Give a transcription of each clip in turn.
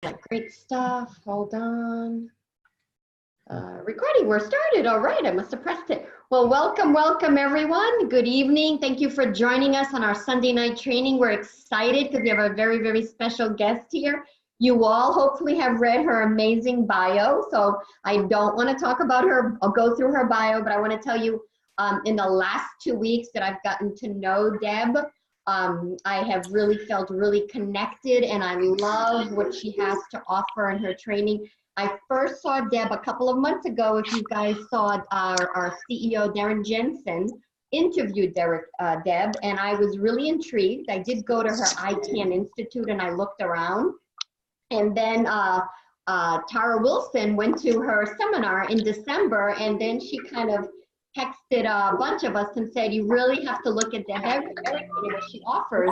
Great stuff. Hold on. Recording, we're started. All right, I must have pressed it. Well, welcome everyone. Good evening. Thank you for joining us on our Sunday night training. We're excited because we have a very special guest here. You all hopefully have read her amazing bio, so I don't want to talk about her. I'll go through her bio, but I want to tell you in the last 2 weeks that I've gotten to know Deb, I have really felt really connected, and I love what she has to offer in her training. I first saw Deb a couple of months ago. If you guys saw our CEO, Darren Jensen, interviewed Deb, and I was really intrigued. I did go to her ICANN Institute, and I looked around. And then Tara Wilson went to her seminar in December, and then she kind of texted a bunch of us and said, you really have to look at Deb, everything that she offers.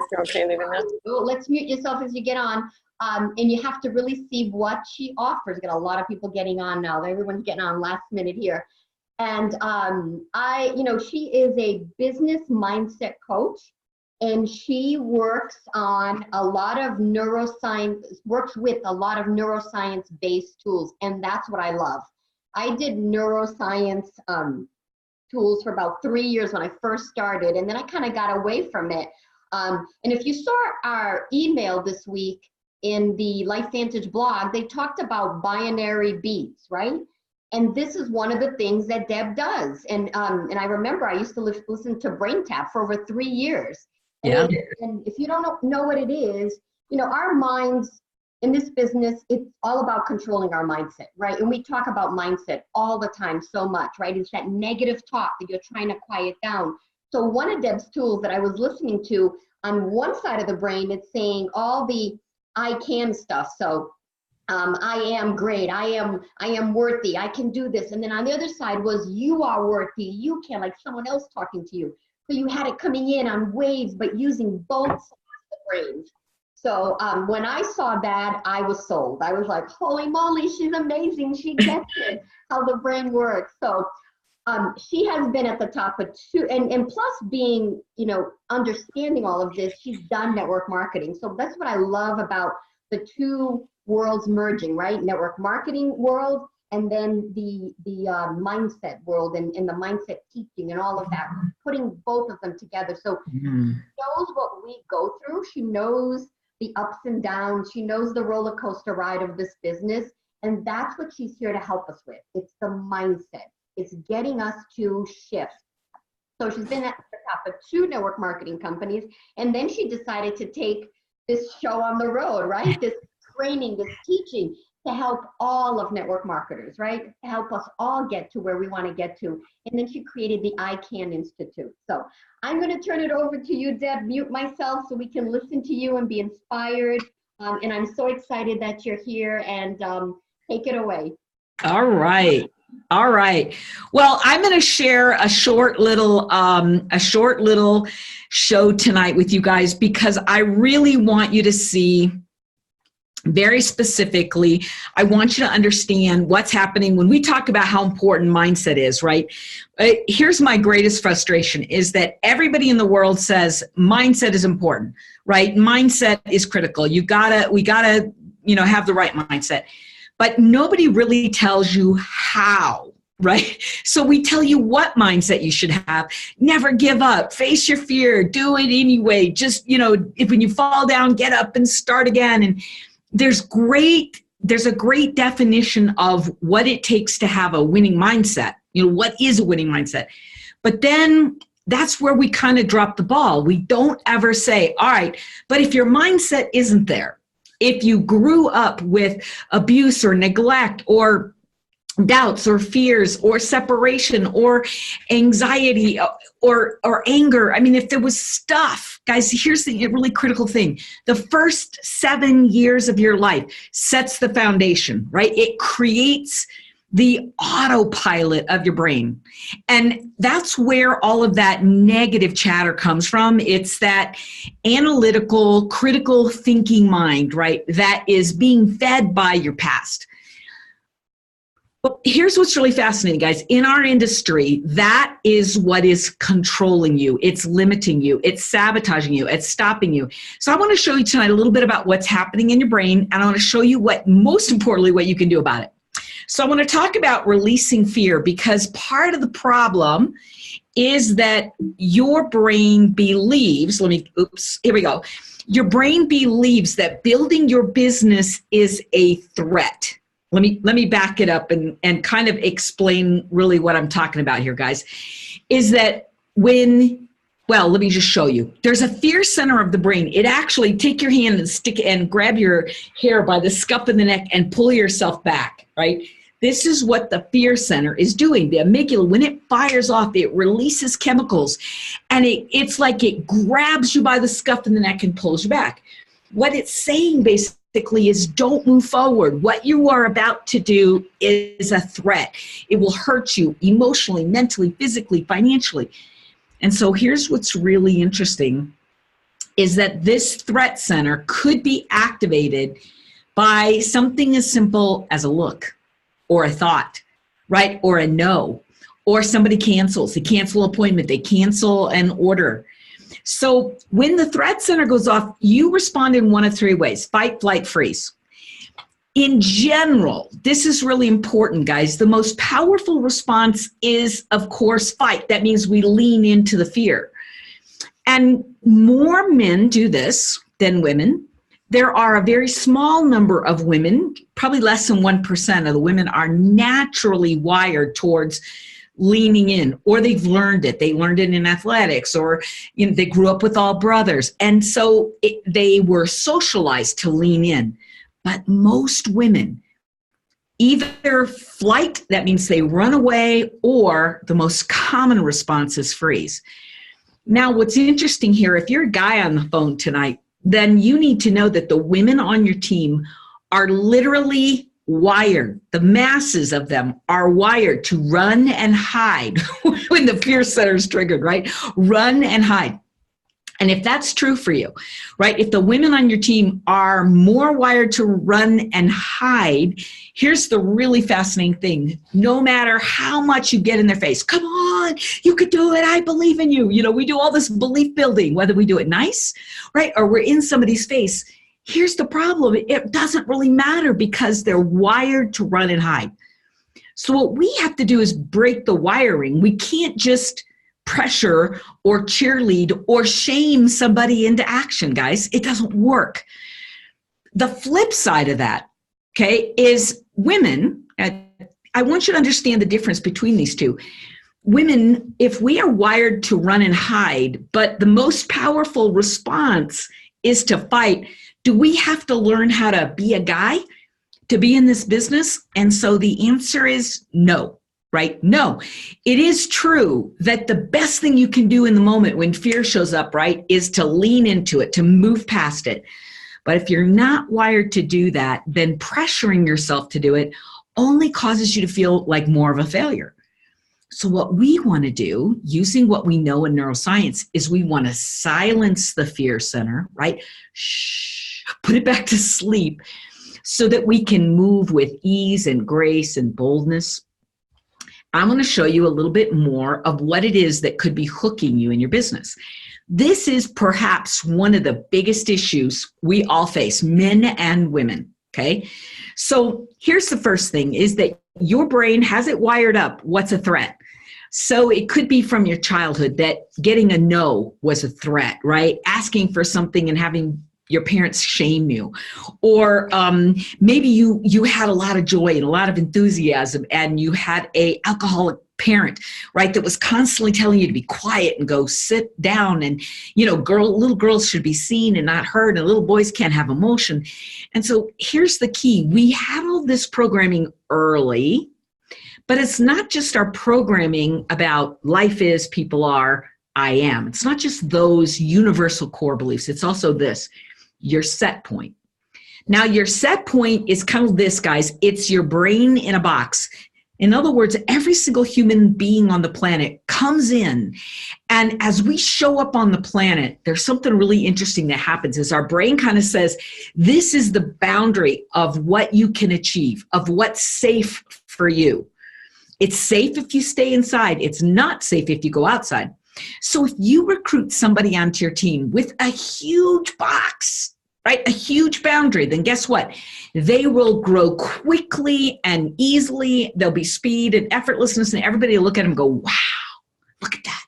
Let's mute yourself as you get on. And you have to really see what she offers. Got a lot of people getting on now. Everyone's getting on last minute here. And she is a business mindset coach, and she works on a lot of neuroscience, works with a lot of neuroscience-based tools, and that's what I love. I did neuroscience tools for about 3 years when I first started, and then I kind of got away from it. And if you saw our email this week in the LifeVantage blog, they talked about binary beats, right? And this is one of the things that Deb does. And I remember I used to listen to BrainTap for over 3 years. Yeah. And if you don't know what it is, our minds in this business, it's all about controlling our mindset, right? And we talk about mindset all the time so much, right? It's that negative talk that you're trying to quiet down. So one of Deb's tools that I was listening to, on one side of the brain, it's saying all the I can stuff. So I am great, I am worthy, I can do this. And then on the other side was you are worthy, you can, like someone else talking to you. So you had it coming in on waves, but using both sides of the brain. So when I saw that, I was sold. I was like, holy moly, she's amazing. She gets it, how the brain works. So she has been at the top of two, and plus being, understanding all of this, she's done network marketing. So that's what I love about the two worlds merging, right? Network marketing world, and then the mindset world and the mindset teaching and all of that, putting both of them together. So she knows what we go through. She knows the ups and downs. She knows the roller coaster ride of this business. And that's what she's here to help us with. It's the mindset. It's getting us to shift. So she's been at the top of 2 network marketing companies. And then she decided to take this show on the road, right? This training, this teaching, to help all of network marketers, right? To help us all get to where we want to get to. And then she created the ICANN Institute. So I'm going to turn it over to you, Deb, mute myself so we can listen to you and be inspired. And I'm so excited that you're here, and take it away. All right. Well, I'm going to share a short little show tonight with you guys, because I really want you to see. Very specifically, I want you to understand what's happening when we talk about how important mindset is, right? Here's my greatest frustration is that everybody in the world says mindset is important, right? Mindset is critical. We gotta, have the right mindset. But nobody really tells you how, right? So we tell you what mindset you should have. Never give up, face your fear, do it anyway. Just, if when you fall down, get up and start again. And there's a great definition of what it takes to have a winning mindset. What is a winning mindset? But then that's where we kind of drop the ball. We don't ever say, all right, but if your mindset isn't there, if you grew up with abuse or neglect or doubts or fears or separation or anxiety or anger. I mean, if there was stuff, guys, here's the really critical thing. The first 7 years of your life sets the foundation, right? It creates the autopilot of your brain. And that's where all of that negative chatter comes from. It's that analytical, critical thinking mind, right? That is being fed by your past. Well, here's what's really fascinating, guys. In our industry, that is what is controlling you. It's limiting you. It's sabotaging you. It's stopping you. So I want to show you tonight a little bit about what's happening in your brain, and I want to show you most importantly, what you can do about it. So I want to talk about releasing fear, because part of the problem is that your brain believes, here we go. Your brain believes that building your business is a threat. Let me back it up and kind of explain really what I'm talking about here, guys. Is that let me just show you. There's a fear center of the brain. It actually, take your hand and stick and grab your hair by the scruff of the neck and pull yourself back, right? This is what the fear center is doing. The amygdala, when it fires off, it releases chemicals, and it's like it grabs you by the scruff of the neck and pulls you back. What it's saying basically is don't move forward. What you are about to do is a threat. It will hurt you emotionally, mentally, physically, financially. And so here's what's really interesting is that this threat center could be activated by something as simple as a look or a thought, right? Or a no, or somebody cancels. They cancel an appointment. They cancel an order. So when the threat center goes off, you respond in one of three ways: fight, flight, freeze. In general, this is really important, guys. The most powerful response is, of course, fight. That means we lean into the fear. And more men do this than women. There are a very small number of women, probably less than 1% of the women are naturally wired towards leaning in, or they've learned it. They learned it in athletics, or they grew up with all brothers. And so they were socialized to lean in. But most women, either flight, that means they run away, or the most common response is freeze. Now, what's interesting here, if you're a guy on the phone tonight, then you need to know that the women on your team are literally wired. The masses of them are wired to run and hide when the fear center is triggered, right? Run and hide. And if that's true for you, right? If the women on your team are more wired to run and hide, here's the really fascinating thing. No matter how much you get in their face, come on, you could do it. I believe in you. We do all this belief building, whether we do it nice, right? Or we're in somebody's face. Here's the problem. It doesn't really matter because they're wired to run and hide. So what we have to do is break the wiring. We can't just pressure or cheerlead or shame somebody into action, guys. It doesn't work. The flip side of that, okay, is women. I want you to understand the difference between these two. Women, if we are wired to run and hide, but the most powerful response is to fight, do we have to learn how to be a guy to be in this business? And so the answer is no. Right? No, it is true that the best thing you can do in the moment when fear shows up, right, is to lean into it, to move past it. But if you're not wired to do that, then pressuring yourself to do it only causes you to feel like more of a failure. So what we want to do, using what we know in neuroscience, is we want to silence the fear center, right? Shh, put it back to sleep so that we can move with ease and grace and boldness. I'm going to show you a little bit more of what it is that could be hooking you in your business. This is perhaps one of the biggest issues we all face, men and women, okay? So here's the first thing, is that your brain has it wired up. What's a threat? So it could be from your childhood that getting a no was a threat, right? Asking for something and having your parents shame you, or maybe you had a lot of joy and a lot of enthusiasm, and you had a alcoholic parent, right, that was constantly telling you to be quiet and go sit down, and little girls should be seen and not heard, and little boys can't have emotion. And so here's the key: we have all this programming early, but it's not just our programming about life is, people are, I am. It's not just those universal core beliefs. It's also this. Your set point. Now, your set point is kind of this, guys. It's your brain in a box. In other words, every single human being on the planet comes in, and as we show up on the planet, there's something really interesting that happens is our brain kind of says, this is the boundary of what you can achieve, of what's safe for you. It's safe if you stay inside. It's not safe if you go outside. So if you recruit somebody onto your team with a huge box, right, a huge boundary, then guess what? They will grow quickly and easily. There'll be speed and effortlessness, and everybody will look at them and go, wow, look at that.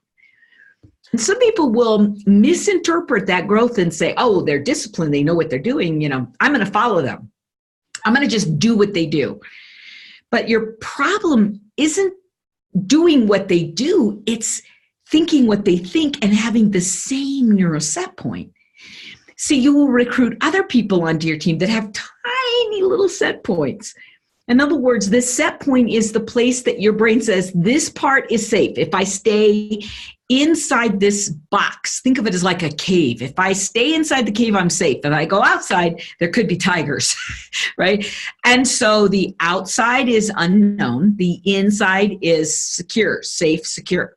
And some people will misinterpret that growth and say, oh, they're disciplined. They know what they're doing. You know, I'm going to follow them. I'm going to just do what they do. But your problem isn't doing what they do. It's thinking what they think and having the same neural set point. See, you will recruit other people onto your team that have tiny little set points. In other words, this set point is the place that your brain says, this part is safe. If I stay inside this box, think of it as like a cave. If I stay inside the cave, I'm safe. If I go outside, there could be tigers, right? And so the outside is unknown. The inside is secure, safe, secure.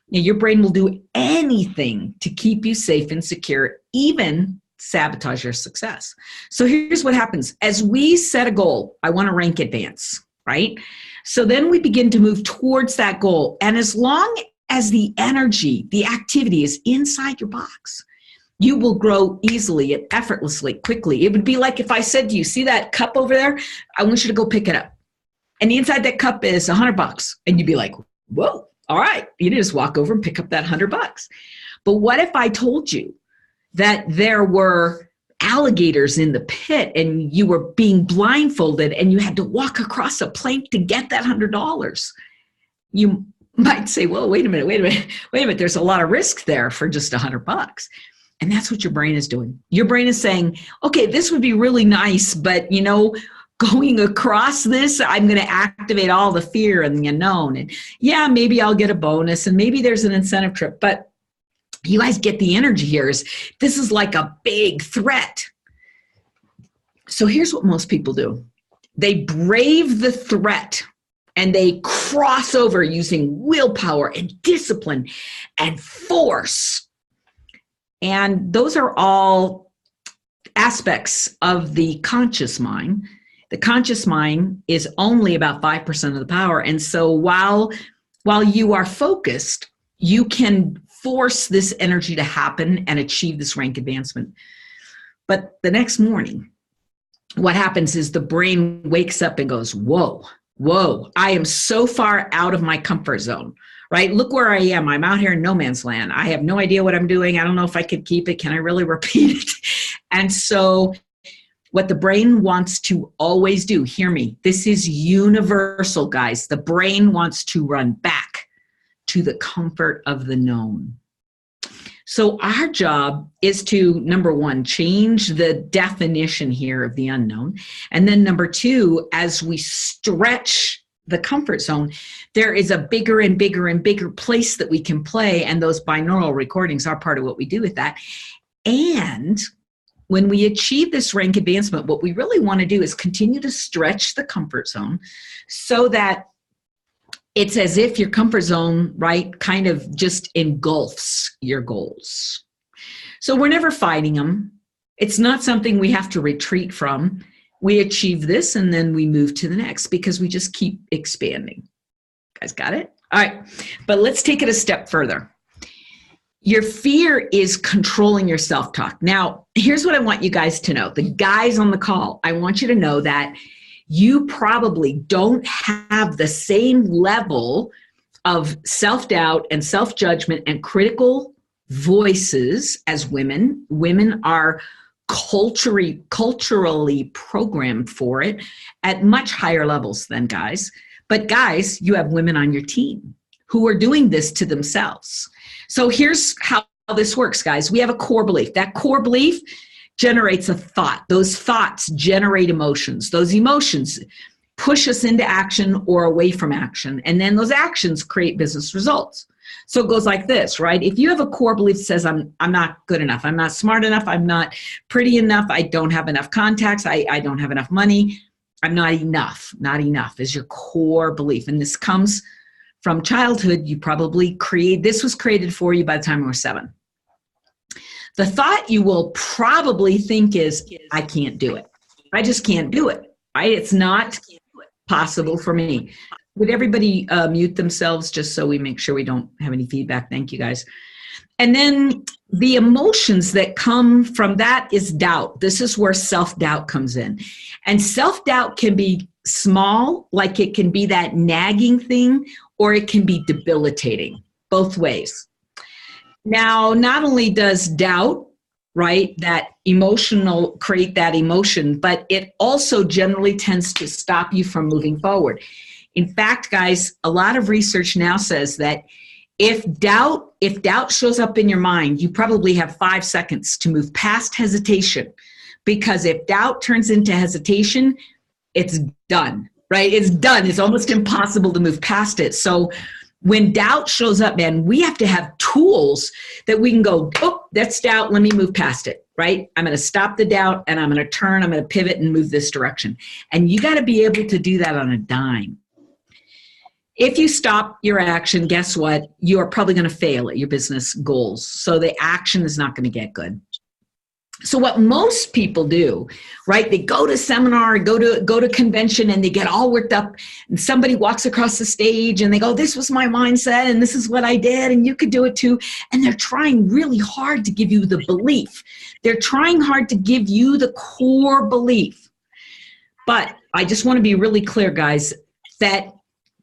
Now, your brain will do anything to keep you safe and secure, even sabotage your success. So here's what happens. As we set a goal, I want to rank advance, right? So then we begin to move towards that goal. And as long as the energy, the activity is inside your box, you will grow easily and effortlessly, quickly. It would be like if I said to you, see that cup over there? I want you to go pick it up. And inside that cup is $100. And you'd be like, whoa, all right. You just walk over and pick up that $100. But what if I told you that there were alligators in the pit and you were being blindfolded and you had to walk across a plank to get that $100? You might say, well, wait a minute. There's a lot of risk there for just $100. And that's what your brain is doing. Your brain is saying, okay, this would be really nice, but you know, going across this, I'm going to activate all the fear and the unknown. And yeah, maybe I'll get a bonus and maybe there's an incentive trip, but you guys get the energy here. This is like a big threat. So here's what most people do. They brave the threat and they cross over using willpower and discipline and force. And those are all aspects of the conscious mind. The conscious mind is only about 5% of the power. And so while you are focused, you can force this energy to happen and achieve this rank advancement. But the next morning, what happens is the brain wakes up and goes, whoa, I am so far out of my comfort zone, right? Look where I am. I'm out here in no man's land. I have no idea what I'm doing. I don't know if I could keep it. Can I really repeat it? And so what the brain wants to always do, hear me, this is universal, guys. The brain wants to run back to the comfort of the known. So our job is to, number one, change the definition here of the unknown. And then number two, as we stretch the comfort zone, there is a bigger and bigger and bigger place that we can play. And those binaural recordings are part of what we do with that. And when we achieve this rank advancement, what we really want to do is continue to stretch the comfort zone so that it's as if your comfort zone, right, kind of just engulfs your goals. So we're never fighting them. It's not something we have to retreat from. We achieve this and then we move to the next because we just keep expanding. Guys, got it? All right, but let's take it a step further. Your fear is controlling your self-talk. Now, here's what I want you guys to know. The guys on the call, I want you to know that you probably don't have the same level of self-doubt and self-judgment and critical voices as women. Women are culturally programmed for it at much higher levels than guys. But guys, you have women on your team who are doing this to themselves. So here's how this works, guys. We have a core belief. That core belief generates a thought. Those thoughts generate emotions. Those emotions push us into action or away from action. And then those actions create business results. So it goes like this, right? If you have a core belief that says, I'm not good enough, I'm not smart enough, I'm not pretty enough, I don't have enough contacts, I don't have enough money, I'm not enough is your core belief. And this comes from childhood. You probably this was created for you by the time you were 7. The thought you will probably think is, I can't do it. I just can't do it, right? It's not possible for me. Would everybody mute themselves just so we make sure we don't have any feedback? Thank you, guys. And then the emotions that come from that is doubt. This is where self-doubt comes in. And self-doubt can be small, like it can be that nagging thing, or it can be debilitating, both ways. Now, not only does doubt, right, that emotional, create that emotion, but it also generally tends to stop you from moving forward. In fact, guys, a lot of research now says that if doubt shows up in your mind, you probably have 5 seconds to move past hesitation. Because if doubt turns into hesitation, it's done, right? It's done. It's almost impossible to move past it. So when doubt shows up, man, we have to have tools that we can go, oh, that's doubt. Let me move past it, right? I'm going to stop the doubt and I'm going to turn, I'm going to pivot and move this direction. And you got to be able to do that on a dime. If you stop your action, guess what? You are probably going to fail at your business goals. So the action is not going to get good. So what most people do, right? They go to seminar, go to convention, and they get all worked up. And somebody walks across the stage, and they go, "This was my mindset, and this is what I did, and you could do it too." And they're trying really hard to give you the belief. They're trying hard to give you the core belief. But I just want to be really clear, guys, that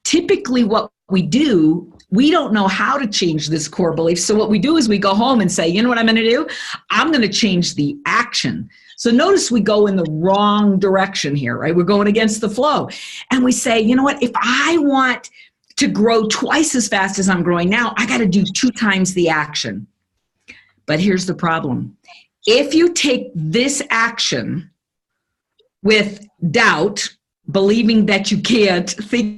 typically what we do, we don't know how to change this core belief. So what we do is we go home and say, you know what I'm going to do? I'm going to change the action. So notice we go in the wrong direction here, right? We're going against the flow. And we say, you know what? If I want to grow twice as fast as I'm growing now, I got to do 2 times the action. But here's the problem. If you take this action with doubt, believing that you can't, thinking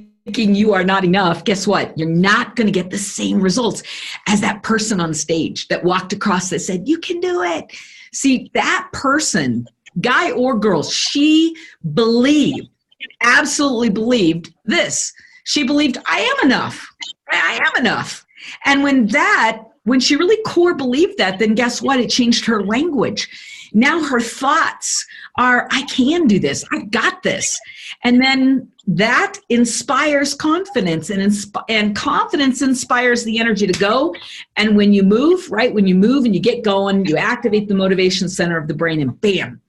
you are not enough, guess what? You're not going to get the same results as that person on stage that walked across that said, you can do it. See, that person, guy or girl, she believed, absolutely believed this. She believed, I am enough. I am enough. And when she really core believed that, then guess what? It changed her language. Now her thoughts are, I can do this. I've got this. And then that inspires confidence, and confidence inspires the energy to go. And when you move, right, when you move and you get going, you activate the motivation center of the brain, and bam,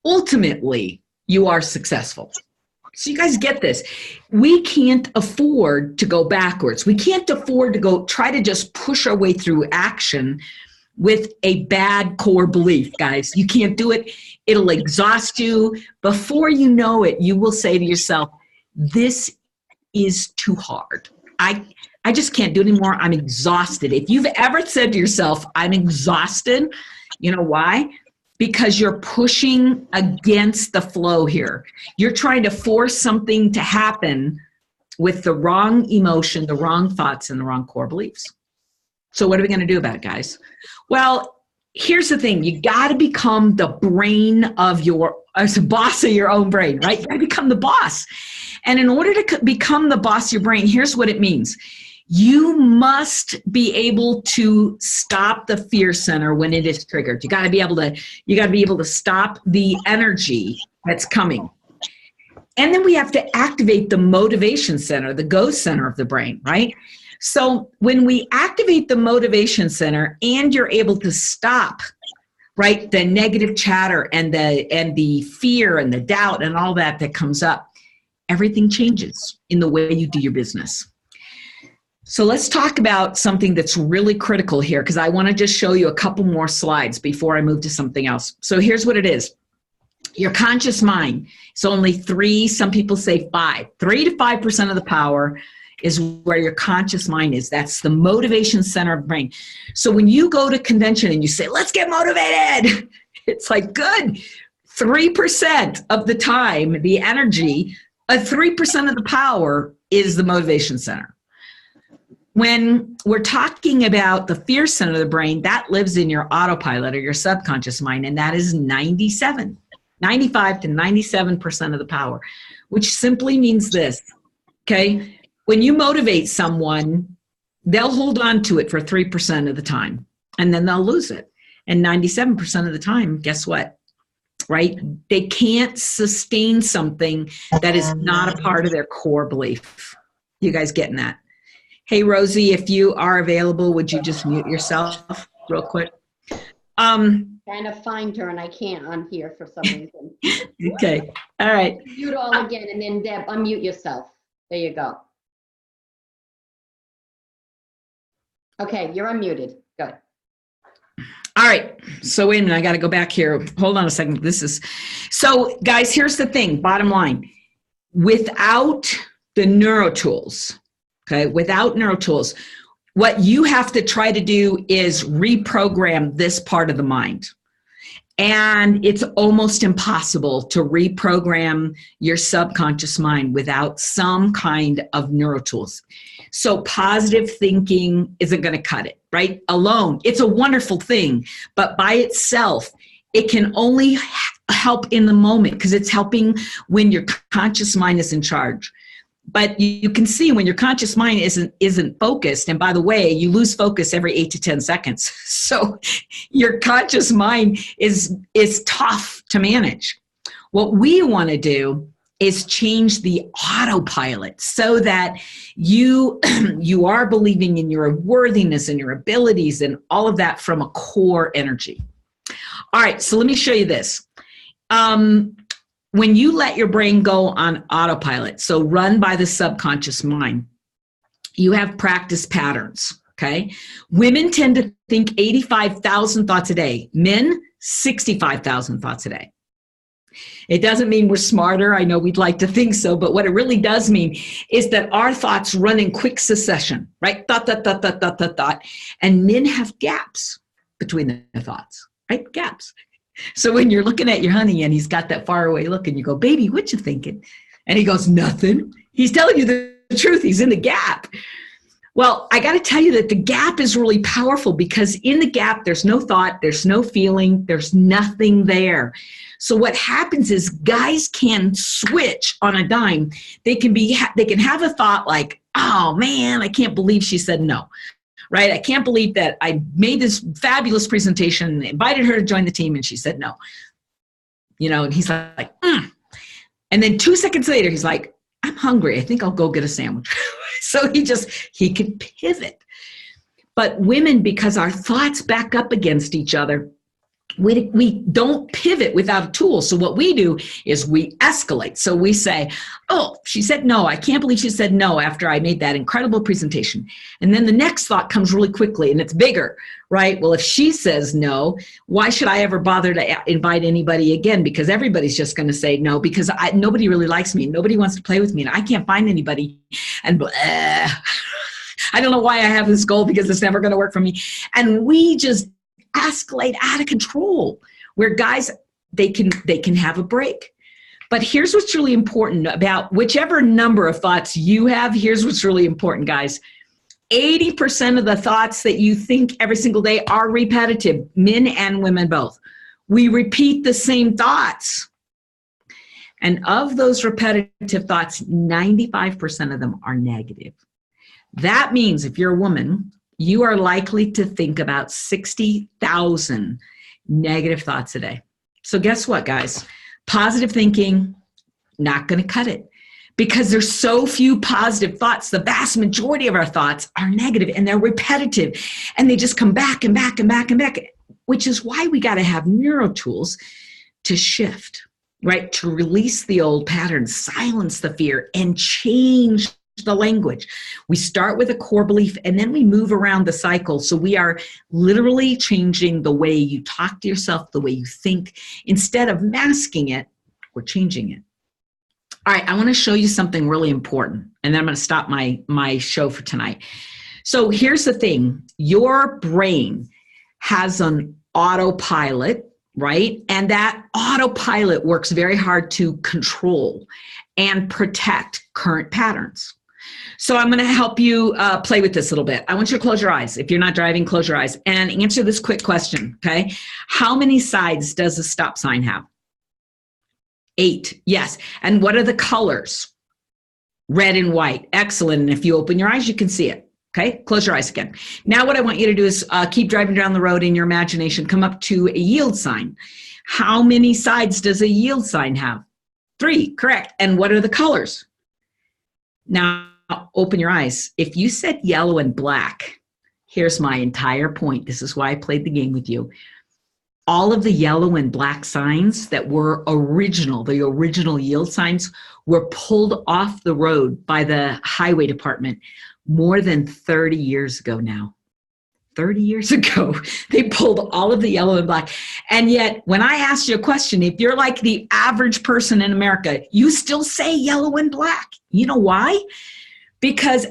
ultimately you are successful. So you guys get this. We can't afford to go backwards. We can't afford to go try to just push our way through action with a bad core belief, guys. You can't do it. It'll exhaust you. Before you know it, you will say to yourself, this is too hard. I just can't do it anymore. I'm exhausted. If you've ever said to yourself, I'm exhausted, you know why? Because you're pushing against the flow here. You're trying to force something to happen with the wrong emotion, the wrong thoughts, and the wrong core beliefs. So what are we going to do about it, guys? Well, here's the thing. You got to become the brain of as a boss of your own brain, right? You got to become the boss. And in order to become the boss of your brain, here's what it means. You must be able to stop the fear center when it is triggered. You got to be able to stop the energy that's coming. And then we have to activate the motivation center, the go center of the brain, right? So when we activate the motivation center and you're able to stop, right, the negative chatter and the fear and the doubt and all that comes up, everything changes in the way you do your business. So let's talk about something that's really critical here, because I want to just show you a couple more slides before I move to something else. So here's what it is. Your conscious mind is only 3, some people say 5, 3 to 5% of the power is where your conscious mind is. That's the motivation center of the brain. So when you go to convention and you say, let's get motivated, it's like, good. 3% of the time, the energy, 3% of the power is the motivation center. When we're talking about the fear center of the brain, that lives in your autopilot or your subconscious mind, and that is 95 to 97% of the power, which simply means this, okay? When you motivate someone, they'll hold on to it for 3% of the time, and then they'll lose it. And 97% of the time, guess what? right? They can't sustain something that is not a part of their core belief. You guys getting that? Hey, Rosie, if you are available, would you just mute yourself real quick? Trying to find her and I can't on here for some reason. Okay. All right. Mute all again, and then Deb, unmute yourself. There you go. Okay, you're unmuted. Good. All right. So wait a minute. I got to go back here. Hold on a second. So guys, here's the thing. Bottom line, without the neurotools, what you have to try to do is reprogram this part of the mind. And it's almost impossible to reprogram your subconscious mind without some kind of neurotools. So positive thinking isn't going to cut it, right? Alone, it's a wonderful thing, but by itself, it can only help in the moment because it's helping when your conscious mind is in charge. But you can see when your conscious mind isn't focused, and by the way, you lose focus every 8 to 10 seconds. So your conscious mind is tough to manage. What we want to do is change the autopilot so that you are believing in your worthiness and your abilities and all of that from a core energy. All right, so let me show you this. When you let your brain go on autopilot, so run by the subconscious mind, you have practice patterns, okay? Women tend to think 85,000 thoughts a day. Men, 65,000 thoughts a day. It doesn't mean we're smarter. I know we'd like to think so, but what it really does mean is that our thoughts run in quick succession, right? Thought. And men have gaps between the thoughts, right? Gaps. So when you're looking at your honey and he's got that faraway look and you go, baby, what you thinking? And he goes, nothing. He's telling you the truth. He's in the gap. Well, I got to tell you that the gap is really powerful because in the gap, there's no thought, there's no feeling, there's nothing there. So what happens is guys can switch on a dime. They can have a thought like, oh man, I can't believe she said no. Right? I can't believe that I made this fabulous presentation, invited her to join the team, and she said no. And he's like, And then 2 seconds later, he's like, I'm hungry. I think I'll go get a sandwich. So he can pivot. But women, because our thoughts back up against each other, we don't pivot without a tool. So what we do is we escalate. So we say, oh, she said no. I can't believe she said no after I made that incredible presentation. And then the next thought comes really quickly and it's bigger, right? Well, if she says no, why should I ever bother to invite anybody again? Because everybody's just going to say no because nobody really likes me. Nobody wants to play with me and I can't find anybody. And I don't know why I have this goal because it's never going to work for me. And we just escalate out of control where guys, they can have a break. But here's what's really important about whichever number of thoughts you have. Here's what's really important, guys. 80% of the thoughts that you think every single day are repetitive, men and women both. We repeat the same thoughts. And of those repetitive thoughts, 95% of them are negative. That means if you're a woman, you are likely to think about 60,000 negative thoughts a day. So guess what, guys? Positive thinking, not going to cut it because there's so few positive thoughts. The vast majority of our thoughts are negative and they're repetitive and they just come back and back and back and back, which is why we got to have neuro tools to shift, right? To release the old patterns, silence the fear, and change the language. We start with a core belief and then we move around the cycle. So we are literally changing the way you talk to yourself, the way you think. Instead of masking it, we're changing it. All right, I want to show you something really important and then I'm going to stop my show for tonight. So here's the thing. Your brain has an autopilot, right? And that autopilot works very hard to control and protect current patterns. So I'm going to help you play with this a little bit. I want you to close your eyes. If you're not driving, close your eyes and answer this quick question, okay? How many sides does a stop sign have? 8, yes. And what are the colors? Red and white. Excellent. And if you open your eyes, you can see it. Okay, close your eyes again. Now what I want you to do is keep driving down the road in your imagination. Come up to a yield sign. How many sides does a yield sign have? 3, correct. And what are the colors? Now, open your eyes. If you said yellow and black, here's my entire point. This is why I played the game with you. All of the yellow and black signs that were original, the original yield signs, were pulled off the road by the highway department more than 30 years ago now. 30 years ago, they pulled all of the yellow and black. And yet, when I asked you a question, if you're like the average person in America, you still say yellow and black. You know why? Because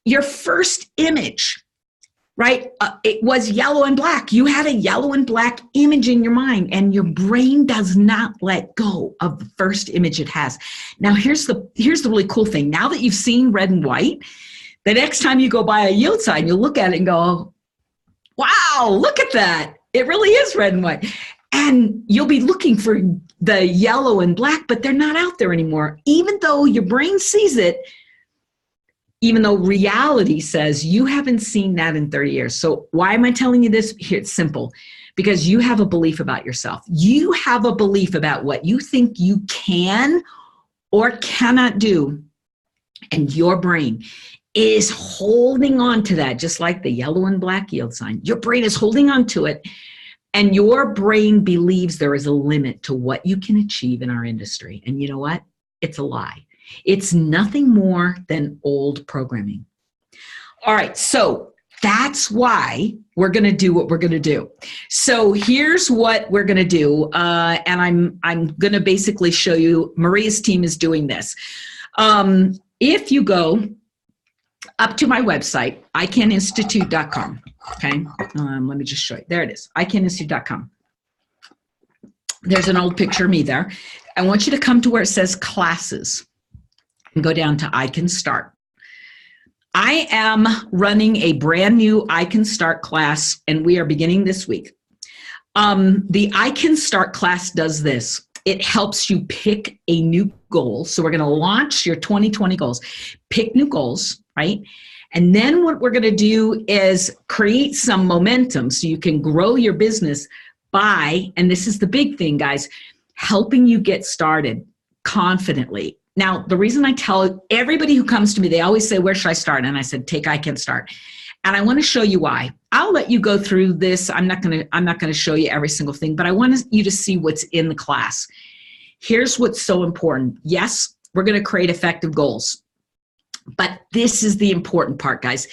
your first image, right, it was yellow and black. You had a yellow and black image in your mind, and your brain does not let go of the first image it has. Now, here's the really cool thing. Now that you've seen red and white, the next time you go by a yield sign, you'll look at it and go, wow, look at that. It really is red and white. And you'll be looking for the yellow and black, but they're not out there anymore. Even though your brain sees it, even though reality says you haven't seen that in 30 years. So why am I telling you this? Here, it's simple. Because you have a belief about yourself. You have a belief about what you think you can or cannot do. And your brain is holding on to that, just like the yellow and black yield sign. Your brain is holding on to it, and your brain believes there is a limit to what you can achieve in our industry. And you know what? It's a lie. It's nothing more than old programming. All right, so that's why we're going to do what we're going to do. So here's what we're going to do, and I'm going to basically show you. Maria's team is doing this. If you go up to my website, icaninstitute.com. Okay, let me just show you. There it is, icaninstitute.com. There's an old picture of me there. I want you to come to where it says classes and go down to I Can Start. I am running a brand new I Can Start class, and we are beginning this week. The I Can Start class does this. It helps you pick a new goal. So we're going to launch your 2020 goals. Pick new goals, right? And then what we're going to do is create some momentum so you can grow your business by, and this is the big thing, guys, helping you get started confidently. Now, the reason I tell everybody who comes to me, they always say, where should I start? And I said, take I Can Start. And I want to show you why. I'll let you go through this. I'm not going to show you every single thing, but I want you to see what's in the class. Here's what's so important. Yes, we're going to create effective goals. But this is the important part, guys.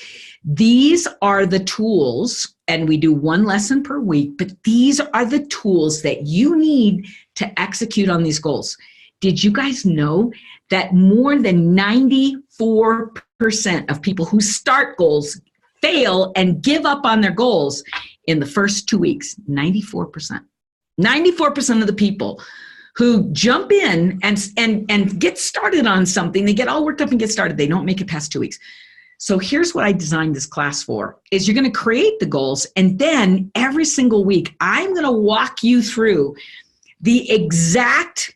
These are the tools, and we do one lesson per week, but these are the tools that you need to execute on these goals. Did you guys know that more than 94% of people who start goals fail and give up on their goals in the first 2 weeks? 94%. 94% of the people who jump in and get started on something, they get all worked up and get started, they don't make it past 2 weeks. So here's what I designed this class for, is you're going to create the goals, and then every single week, I'm going to walk you through the exact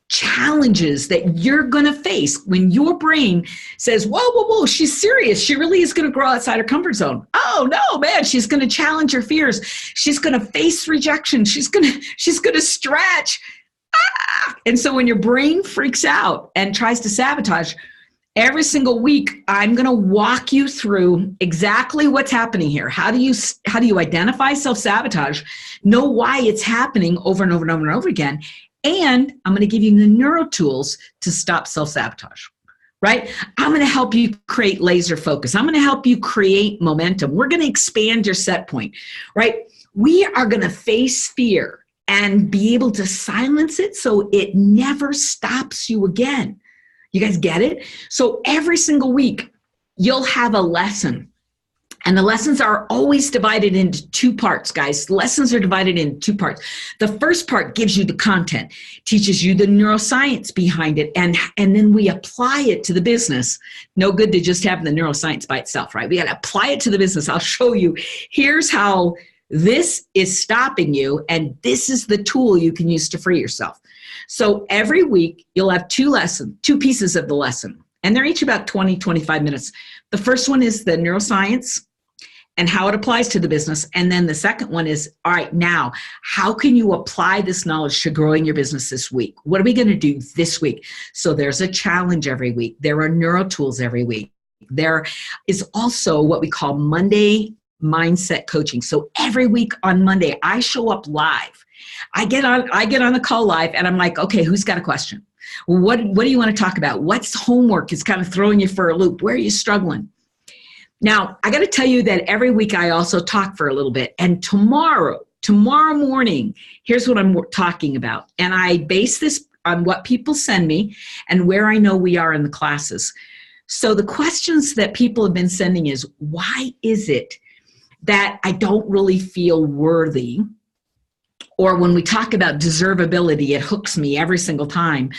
challenges that you're going to face when your brain says, whoa, she's serious. She really is going to grow outside her comfort zone. Oh no, man, she's going to challenge her fears. She's going to face rejection. She's going to stretch. And so when your brain freaks out and tries to sabotage, every single week, I'm going to walk you through exactly what's happening here. How do you identify self-sabotage, know why it's happening over and over and over and over again, and I'm going to give you the neuro tools to stop self-sabotage, right? I'm going to help you create laser focus. I'm going to help you create momentum. We're going to expand your set point, right? We are going to face fear and be able to silence it so it never stops you again. You guys get it? So every single week, you'll have a lesson. And the lessons are always divided into 2 parts, guys. Lessons are divided into 2 parts. The first part gives you the content, teaches you the neuroscience behind it, and then we apply it to the business. No good to just have the neuroscience by itself, right? We got to apply it to the business. I'll show you. Here's how this is stopping you, and this is the tool you can use to free yourself. So every week, you'll have 2 pieces of the lesson, and they're each about 20, 25 minutes. The first one is the neuroscience, and how it applies to the business. And then the second one is, all right, now, how can you apply this knowledge to growing your business this week? What are we going to do this week? So there's a challenge every week. There are neuro tools every week. There is also what we call Monday mindset coaching. So every week on Monday, I show up live. I get on the call live and I'm like, okay, who's got a question? What do you want to talk about? What's homework is kind of throwing you for a loop? Where are you struggling? Now, I got to tell you that every week I also talk for a little bit. And tomorrow morning, here's what I'm talking about. And I base this on what people send me and where I know we are in the classes. So the questions that people have been sending is, why is it that I don't really feel worthy? Or when we talk about deservability, it hooks me every single time.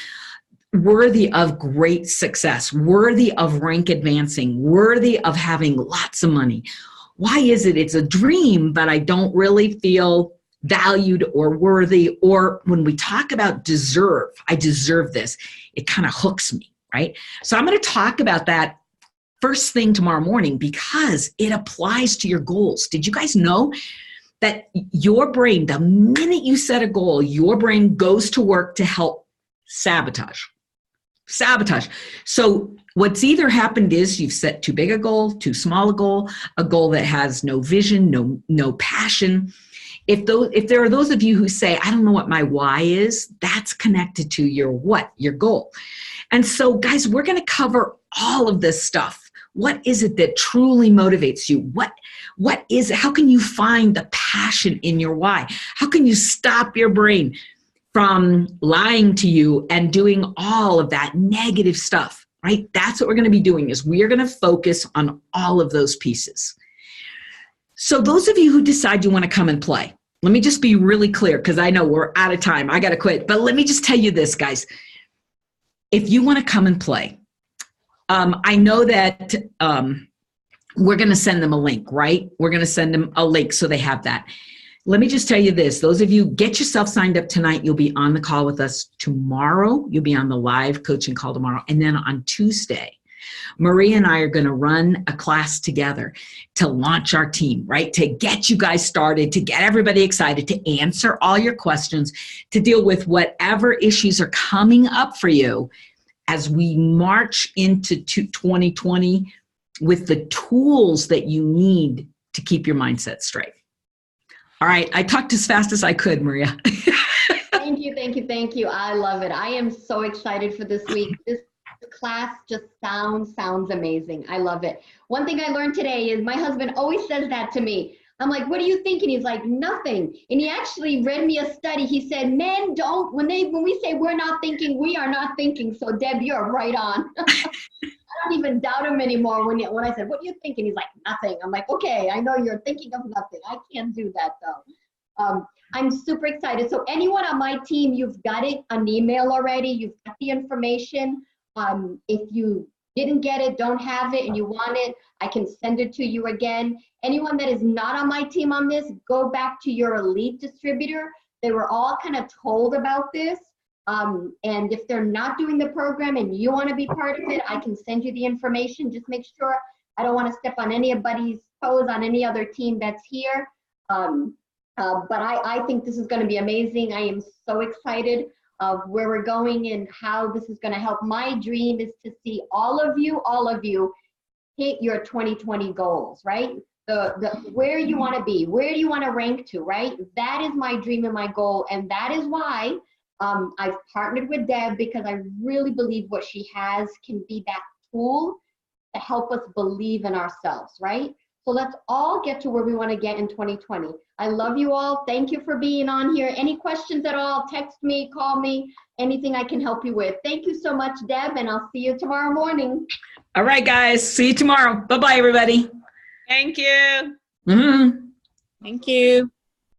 Worthy of great success, worthy of rank advancing, worthy of having lots of money. Why is it it's a dream, but I don't really feel valued or worthy? Or when we talk about deserve, I deserve this, it kind of hooks me, right? So I'm going to talk about that first thing tomorrow morning because it applies to your goals. Did you guys know that your brain, the minute you set a goal, your brain goes to work to help sabotage? So what's either happened is you've set too big a goal, too small a goal that has no vision, no passion. If there are those of you who say, I don't know what my why is, that's connected to your what, your goal. And so guys, we're going to cover all of this stuff. What is it that truly motivates you? What is it? How can you find the passion in your why? How can you stop your brain from lying to you and doing all of that negative stuff, right? That's what we're going to be doing is we are going to focus on all of those pieces. So those of you who decide you want to come and play, let me just be really clear because I know we're out of time. I got to quit. But let me just tell you this, guys. If you want to come and play, I know that we're going to send them a link, right? We're going to send them a link so they have that. Let me just tell you this. Those of you, get yourself signed up tonight. You'll be on the call with us tomorrow. You'll be on the live coaching call tomorrow. And then on Tuesday, Maria and I are going to run a class together to launch our team, right? To get you guys started, to get everybody excited, to answer all your questions, to deal with whatever issues are coming up for you as we march into 2020 with the tools that you need to keep your mindset straight. All right, I talked as fast as I could, Maria. Thank you. I love it. I am so excited for this week. This class just sounds amazing. I love it. One thing I learned today is my husband always says that to me. I'm like, what are you thinking? He's like, nothing. And he actually read me a study. He said, men don't, when we say we're not thinking, we are not thinking. So Deb, you're right on. I don't even doubt him anymore when I said, what are you thinking? He's like, nothing. I'm like, okay, I know you're thinking of nothing. I can't do that though. I'm super excited. So anyone on my team, you've got it an email already. You've got the information. If you didn't get it, don't have it, and you want it, I can send it to you again. Anyone that is not on my team on this, go back to your elite distributor. They were all kind of told about this. And if they're not doing the program and you want to be part of it, I can send you the information. Just make sure I don't want to step on anybody's toes on any other team that's here. But I think this is going to be amazing. I am so excited of where we're going and how this is going to help. My dream is to see all of you hit your 2020 goals, right? Where you want to be, where do you want to rank to, right? That is my dream and my goal. And that is why I've partnered with Deb, because I really believe what she has can be that tool to help us believe in ourselves, right? So let's all get to where we want to get in 2020. I love you all. Thank you for being on here. Any questions at all, text me, call me, anything I can help you with. Thank you so much, Deb, and I'll see you tomorrow morning. All right, guys. See you tomorrow. Bye-bye, everybody. Thank you. Mm-hmm. Thank you.